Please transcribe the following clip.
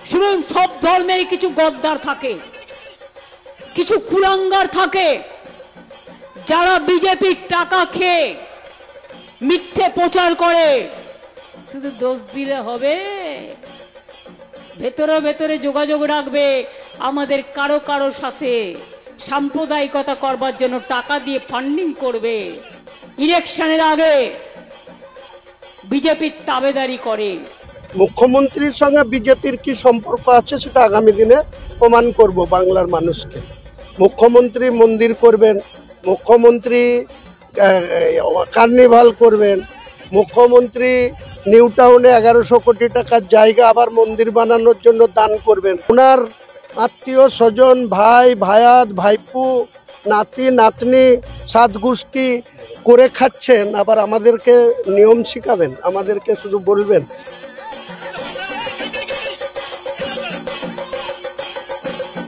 শুনুন, সব ধর্মের কিছু গদ্দার থাকে, কিছু কুলাঙ্গার থাকে, যারা বিজেপির টাকা খেয়ে মিথ্যে প্রচার করে। শুধু দোষ দিলে হবে? ভেতরে ভেতরে যোগাযোগ রাখবে আমাদের কারো কারো সাথে, সাম্প্রদায়িকতা করবার জন্য টাকা দিয়ে ফান্ডিং করবে, ইলেকশনের আগে বিজেপির তাবেদারি করে। মুখ্যমন্ত্রীর সঙ্গে বিজেপির কি সম্পর্ক আছে সেটা আগামী দিনে প্রমাণ করব বাংলার মানুষকে। মুখ্যমন্ত্রী মন্দির করবেন, মুখ্যমন্ত্রী কার্নিভাল করবেন, মুখ্যমন্ত্রী নিউ টাউনে 1100 কোটি টাকার জায়গা আবার মন্দির বানানোর জন্য দান করবেন। ওনার আত্মীয় স্বজন, ভাই ভায়াত, ভাইপু, নাতি নাতনি, সাত গোষ্ঠী করে খাচ্ছেন, আবার আমাদেরকে নিয়ম শিখাবেন, আমাদেরকে শুধু বলবেন